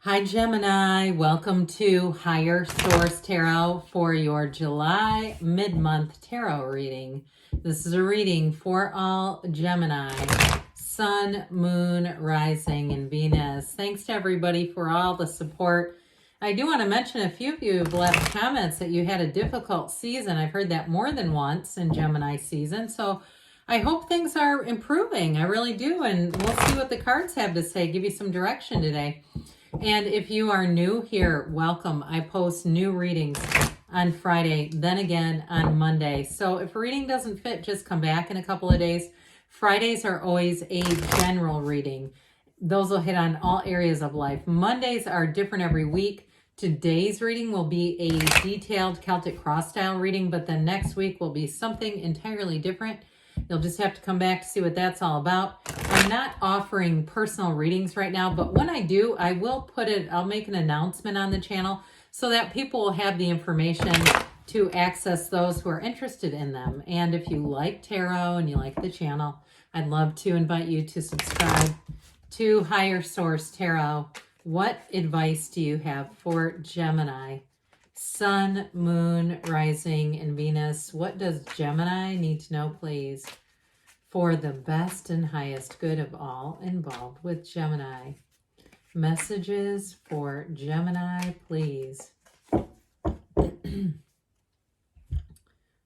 Hi Gemini, welcome to Higher Source Tarot for your July mid-month tarot reading. This is a reading for all Gemini, Sun, Moon, Rising, and Venus. Thanks to everybody for all the support. I do want to mention a few of you have left comments that you had a difficult season. I've heard that more than once in Gemini season, so I hope things are improving. I really do, and we'll see what the cards have to say, give you some direction today. And if you are new here, welcome. I post new readings on Friday, then again on Monday. So if a reading doesn't fit, just come back in a couple of days. Fridays are always a general reading. Those will hit on all areas of life. Mondays are different every week. Today's reading will be a detailed Celtic cross style reading, but then next week will be something entirely different. You'll just have to come back to see what that's all about. I'm not offering personal readings right now, but when I do, I will put it, I'll make an announcement on the channel so that people will have the information to access those who are interested in them. And if you like tarot and you like the channel, I'd love to invite you to subscribe to Higher Source Tarot. What advice do you have for Gemini? Sun, Moon, Rising, and Venus. What does Gemini need to know, please, for the best and highest good of all involved with Gemini? Messages for Gemini, please.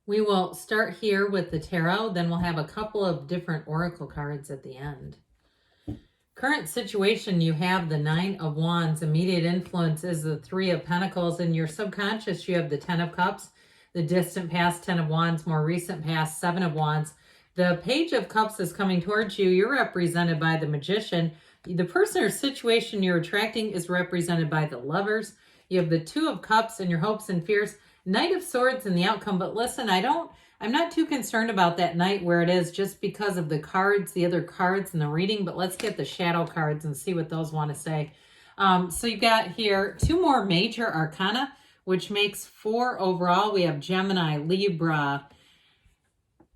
We will start here with the tarot, then we'll have a couple of different oracle cards at the end. Current situation, you have the Nine of Wands. Immediate influence is the Three of Pentacles. In your subconscious, you have the Ten of Cups, the distant past, Ten of Wands, more recent past, Seven of Wands. The Page of Cups is coming towards you. You're represented by the Magician. The person or situation you're attracting is represented by the Lovers. You have the Two of Cups and your hopes and fears. Knight of Swords and the outcome. But listen, I'm not too concerned about that Knight where it is just because of the cards, the other cards in the reading, but let's get the shadow cards and see what those want to say. So you've got here two more major arcana, which makes 4 overall. We have Gemini, Libra,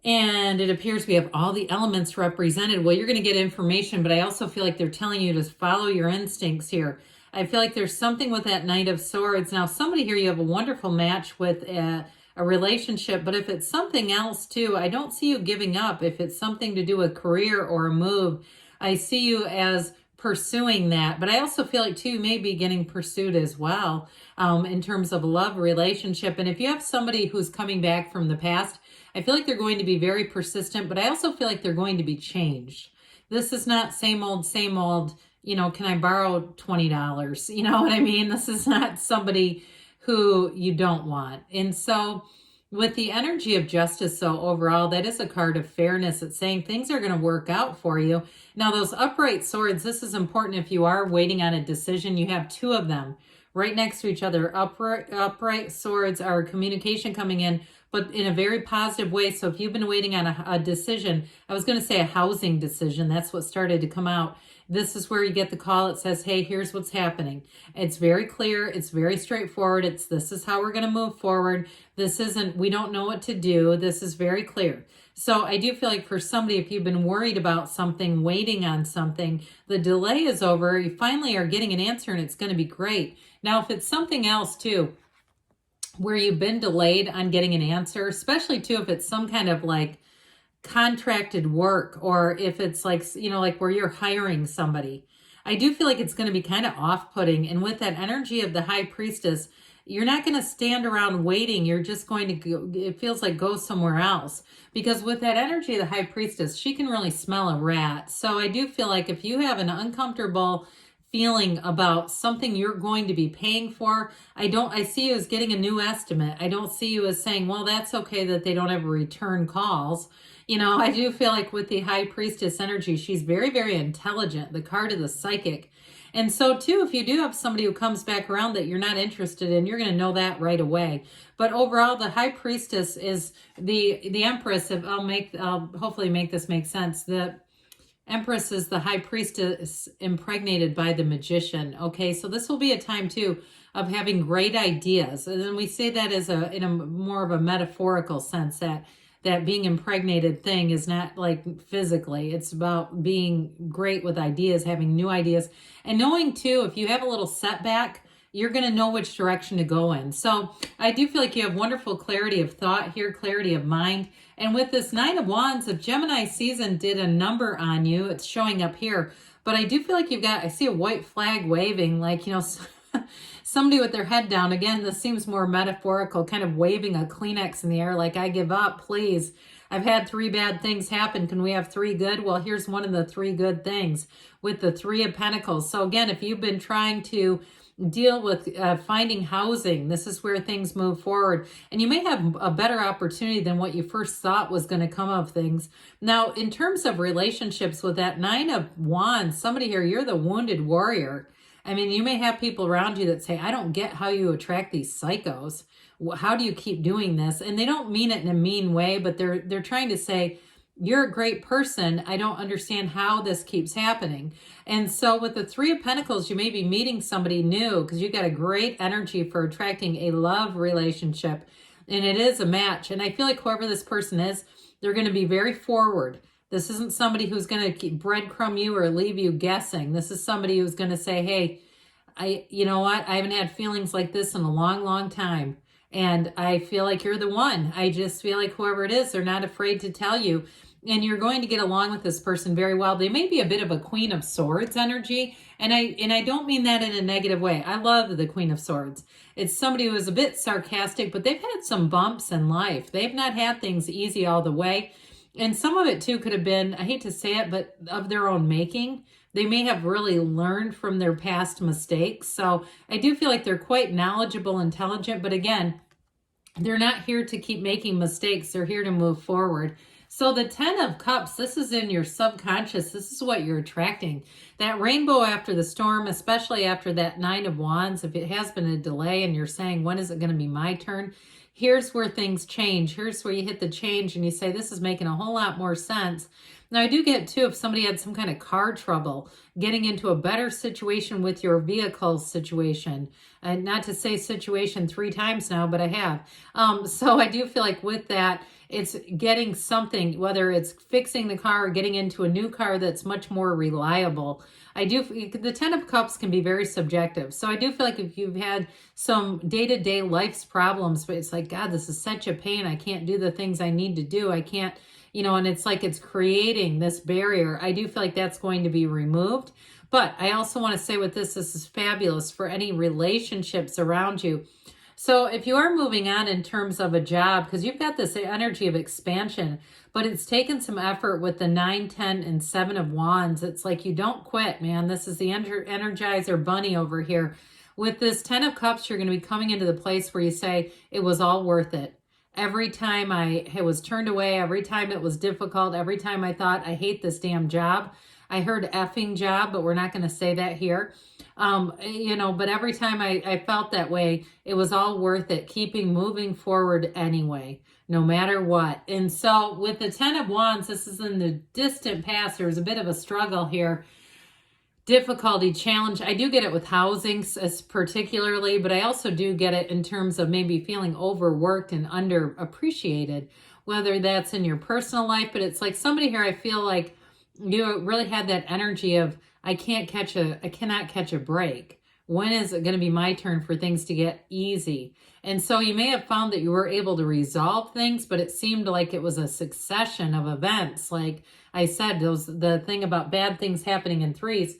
and it appears we have all the elements represented. Well, you're going to get information, but I also feel like they're telling you to follow your instincts here. I feel like there's something with that Knight of Swords. Now, somebody here, you have a wonderful match with a relationship, but if it's something else too, I don't see you giving up. If it's something to do with career or a move, I see you as pursuing that. But I also feel like too, you may be getting pursued as well in terms of love relationship. And if you have somebody who's coming back from the past, I feel like they're going to be very persistent, but I also feel like they're going to be changed. This is not same old, you know, can I borrow $20? You know what I mean? This is not somebody who you don't want. And so with the energy of justice, so overall, that is a card of fairness. It's saying things are going to work out for you. Now, those upright swords, this is important if you are waiting on a decision. You have 2 of them right next to each other. Upright swords are communication coming in, but in a very positive way. So if you've been waiting on a decision, I was going to say a housing decision. That's what started to come out. This is where you get the call. It says, hey, here's what's happening. It's very clear. It's very straightforward. This is how we're going to move forward. We don't know what to do. This is very clear. So I do feel like for somebody, if you've been worried about something, waiting on something, the delay is over. You finally are getting an answer and it's going to be great. Now, if it's something else too, where you've been delayed on getting an answer, especially too, if it's some kind of like contracted work, or if it's like, you know, like where you're hiring somebody, I do feel like it's going to be kind of off-putting. And with that energy of the High Priestess, you're not going to stand around waiting. You're just going to go, it feels like go somewhere else, because with that energy of the High Priestess, she can really smell a rat. So I do feel like if you have an uncomfortable feeling about something you're going to be paying for, I see you as getting a new estimate. I don't see you as saying, well, that's okay that they don't ever return calls. You know, I do feel like with the High Priestess energy, she's very, very intelligent, the card of the psychic. And so too, if you do have somebody who comes back around that you're not interested in, you're going to know that right away. But overall, the High Priestess is the Empress. If I'll hopefully make this make sense. The Empress is the High Priestess impregnated by the Magician. Okay, so this will be a time too of having great ideas. And then we say that as in a more of a metaphorical sense, that that being impregnated thing is not like physically. It's about being great with ideas, having new ideas, and knowing too, if you have a little setback, you're going to know which direction to go in. So I do feel like you have wonderful clarity of thought here, clarity of mind. And with this Nine of Wands, if Gemini season did a number on you, it's showing up here. But I do feel like I see a white flag waving, like, somebody with their head down. Again, this seems more metaphorical, kind of waving a Kleenex in the air, like, I give up, please. I've had 3 bad things happen. Can we have 3 good? Well, here's one of the 3 good things with the 3 of Pentacles. So again, if you've been trying to deal with finding housing, this is where things move forward, and you may have a better opportunity than what you first thought was going to come of things. Now, in terms of relationships, with that 9 of Wands, somebody here, you're the wounded warrior. I mean, you may have people around you that say, I don't get how you attract these psychos. How do you keep doing this? And they don't mean it in a mean way, but they're trying to say, you're a great person. I don't understand how this keeps happening. And so with the 3 of Pentacles, you may be meeting somebody new because you got a great energy for attracting a love relationship. And it is a match. And I feel like whoever this person is, they're going to be very forward. This isn't somebody who's going to keep breadcrumb you or leave you guessing. This is somebody who's going to say, hey, you know what? I haven't had feelings like this in a long, long time. And I feel like you're the one. I just feel like whoever it is, they're not afraid to tell you. And you're going to get along with this person very well. They may be a bit of a Queen of Swords energy. And I don't mean that in a negative way. I love the Queen of Swords. It's somebody who is a bit sarcastic, but they've had some bumps in life. They've not had things easy all the way. And some of it too could have been, I hate to say it, but of their own making. They may have really learned from their past mistakes. So I do feel like they're quite knowledgeable, intelligent, but again, they're not here to keep making mistakes. They're here to move forward. So the 10 of Cups, this is in your subconscious. This is what you're attracting. That rainbow after the storm, especially after that 9 of Wands, if it has been a delay and you're saying, when is it going to be my turn? Here's where things change. Here's where you hit the change and you say, this is making a whole lot more sense. Now, I do get, too, if somebody had some kind of car trouble, getting into a better situation with your vehicle situation. And not to say situation 3 times now, but I have. So I do feel like with that, it's getting something, whether it's fixing the car or getting into a new car that's much more reliable. The 10 of Cups can be very subjective. So I do feel like if you've had some day-to-day life's problems, but it's like, God, this is such a pain. I can't do the things I need to do. I can't, and it's like it's creating this barrier. I do feel like that's going to be removed. But I also want to say with this is fabulous for any relationships around you. So if you are moving on in terms of a job, because you've got this energy of expansion, but it's taken some effort with the 9, 10, and 7 of Wands. It's like you don't quit, man. This is the Energizer Bunny over here. With this 10 of Cups, you're going to be coming into the place where you say, it was all worth it. Every time I was turned away, every time it was difficult, every time I thought, I hate this damn job. I heard effing job, but we're not going to say that here. But every time I felt that way, it was all worth it, moving forward anyway, no matter what. And so with the 10 of Wands, this is in the distant past. There was a bit of a struggle here, difficulty, challenge. I do get it with housing particularly, but I also do get it in terms of maybe feeling overworked and underappreciated, whether that's in your personal life, but it's like somebody here, I feel like you really had that energy of, I cannot catch a break. When is it going to be my turn for things to get easy? And so you may have found that you were able to resolve things, but it seemed like it was a succession of events. Like I said, the thing about bad things happening in threes.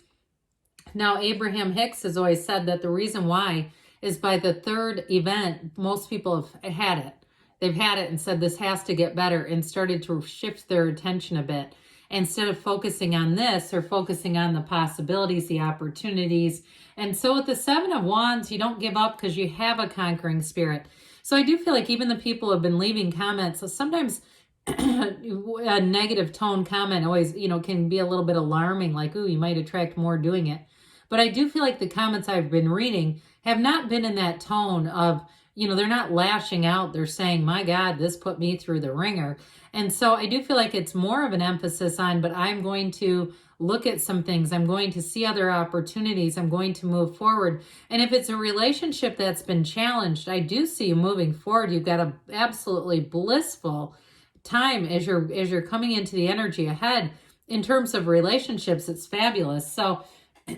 Now, Abraham Hicks has always said that the reason why is by the 3rd event, most people have had it. They've had it and said this has to get better and started to shift their attention a bit. Instead of focusing on this, they're focusing on the possibilities, the opportunities. And so with the 7 of Wands, you don't give up because you have a conquering spirit. So I do feel like even the people who have been leaving comments, so sometimes a negative tone comment always, can be a little bit alarming, like, ooh, you might attract more doing it. But I do feel like the comments I've been reading have not been in that tone of, they're not lashing out. They're saying, my God, this put me through the ringer. And so I do feel like it's more of an emphasis on, but I'm going to look at some things. I'm going to see other opportunities. I'm going to move forward. And if it's a relationship that's been challenged, I do see you moving forward. You've got an absolutely blissful time as you're coming into the energy ahead. In terms of relationships, it's fabulous. So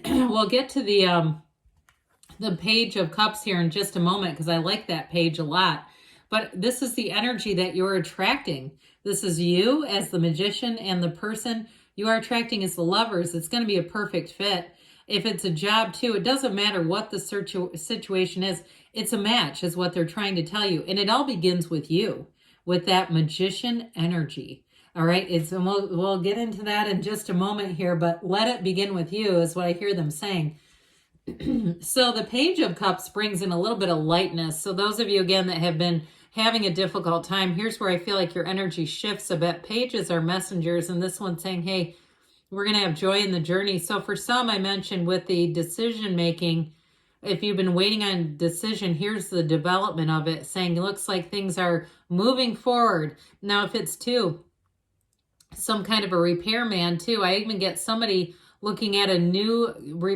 we'll get to the Page of Cups here in just a moment, because I like that page a lot. But this is the energy that you're attracting. This is you as the Magician, and the person you are attracting is the Lovers. It's going to be a perfect fit. If it's a job too, it doesn't matter what the situation is. It's a match is what they're trying to tell you. And it all begins with you, with that Magician energy. All right. And we'll get into that in just a moment here, but let it begin with you is what I hear them saying. So the Page of Cups brings in a little bit of lightness. So those of you, again, that have been having a difficult time, here's where I feel like your energy shifts a bit. Pages are messengers, and this one's saying, hey, we're going to have joy in the journey. So for some, I mentioned with the decision making, if you've been waiting on decision, here's the development of it, saying it looks like things are moving forward. Now, if it's some kind of a repairman too, I even get somebody looking at a new,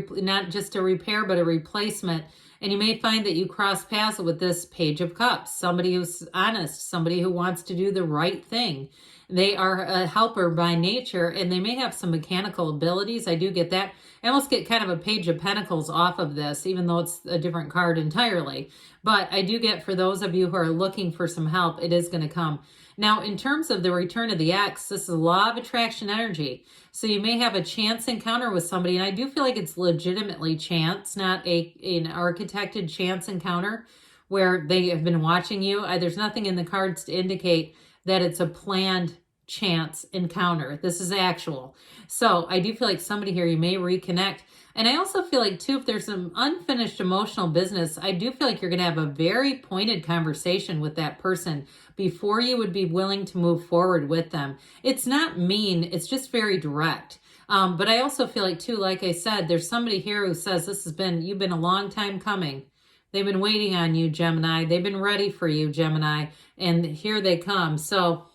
not just a repair, but a replacement. And you may find that you cross paths with this Page of Cups, somebody who's honest, somebody who wants to do the right thing. They are a helper by nature, and they may have some mechanical abilities. I do get that. I almost get kind of a Page of Pentacles off of this, even though it's a different card entirely. But I do get, for those of you who are looking for some help, it is going to come. Now, in terms of the return of the X, this is law of attraction energy. So you may have a chance encounter with somebody, and I do feel like it's legitimately chance, not an architected chance encounter where they have been watching you. There's nothing in the cards to indicate that it's a planned chance encounter. This is actual. So I do feel like somebody here, you may reconnect. And I also feel like too, if there's some unfinished emotional business, I do feel like you're going to have a very pointed conversation with that person before you would be willing to move forward with them. It's not mean, it's just very direct. But I also feel like too, like I said, there's somebody here who says you've been a long time coming. They've been waiting on you, Gemini. They've been ready for you, Gemini. And here they come. So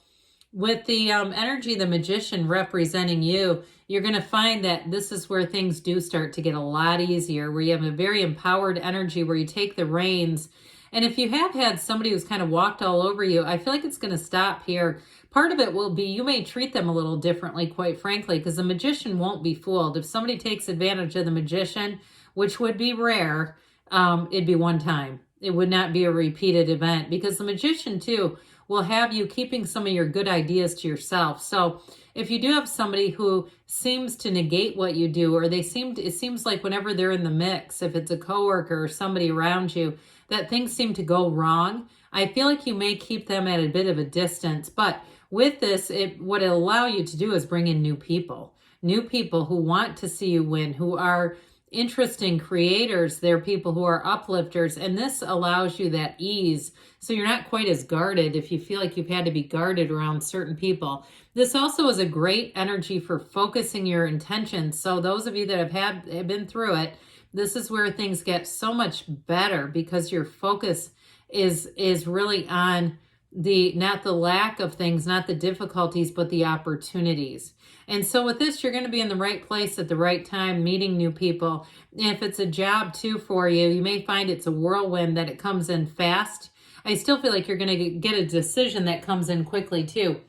with the energy, the Magician representing you, you're going to find that this is where things do start to get a lot easier, where you have a very empowered energy, where you take the reins. And if you have had somebody who's kind of walked all over you, I feel like it's going to stop here. Part of it will be you may treat them a little differently, quite frankly, because the Magician won't be fooled. If somebody takes advantage of the Magician, which would be rare, it'd be one time. It would not be a repeated event, because the Magician too will have you keeping some of your good ideas to yourself. So if you do have somebody who seems to negate what you do, or it seems like whenever they're in the mix, if it's a coworker or somebody around you, that things seem to go wrong, I feel like you may keep them at a bit of a distance. But with this, what it'll allow you to do is bring in new people who want to see you win, who are interesting creators. They're people who are uplifters, and this allows you that ease, so you're not quite as guarded if you feel like you've had to be guarded around certain people. This also is a great energy for focusing your intentions. So those of you that have been through it, this is where things get so much better, because your focus is really on not the lack of things, not the difficulties, but the opportunities. And so with this, you're going to be in the right place at the right time, meeting new people. And if it's a job too for you, you may find it's a whirlwind, that it comes in fast. I still feel like you're going to get a decision that comes in quickly too.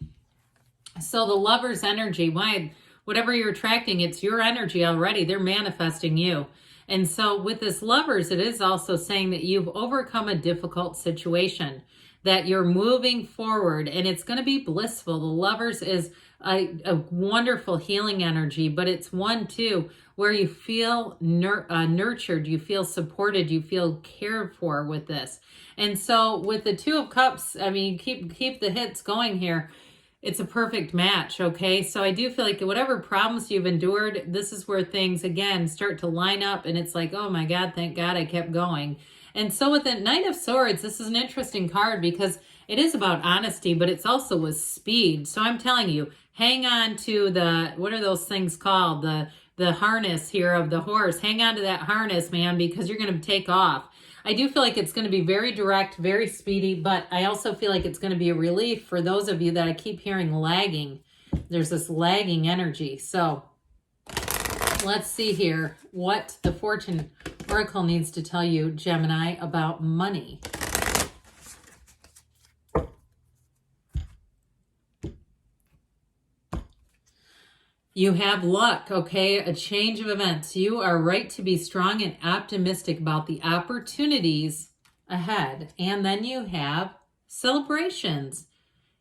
So the Lover's energy, whatever you're attracting, it's your energy already. They're manifesting you. And so with this Lovers, it is also saying that you've overcome a difficult situation, that you're moving forward, and it's going to be blissful. The Lovers is a wonderful healing energy, but it's one too where you feel nurtured, you feel supported, you feel cared for with this. And so with the Two of Cups, I mean, keep the hits going here. It's a perfect match, okay? So I do feel like whatever problems you've endured, this is where things, again, start to line up, and it's like, oh my God, thank God I kept going. And so with the Knight of Swords, this is an interesting card, because it is about honesty, but it's also with speed. So I'm telling you, hang on to what are those things called? The harness here of the horse. Hang on to that harness, man, because you're going to take off. I do feel like it's going to be very direct, very speedy, but I also feel like it's going to be a relief for those of you that I keep hearing lagging. There's this lagging energy. So let's see here what the Fortune Oracle needs to tell you, Gemini, about money. You have luck, okay? A change of events. You are right to be strong and optimistic about the opportunities ahead. And then you have celebrations.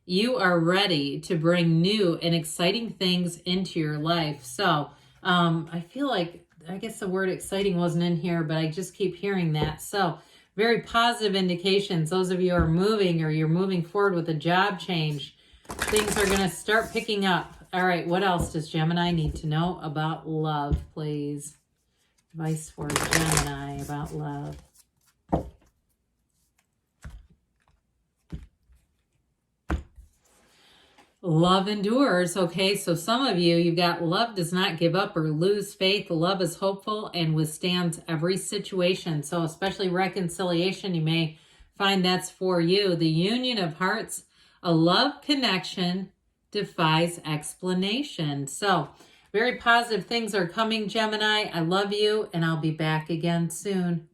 You are ready to bring new and exciting things into your life. So I feel like, I guess the word exciting wasn't in here, but I just keep hearing that. So very positive indications. Those of you who are moving or you're moving forward with a job change, things are going to start picking up. All right, what else does Gemini need to know about love, please? Advice for Gemini about love. Love endures. Okay, so some of you, you've got love does not give up or lose faith. Love is hopeful and withstands every situation. So especially reconciliation, you may find that's for you. The union of hearts, a love connection defies explanation. So very positive things are coming, Gemini. I love you, and I'll be back again soon.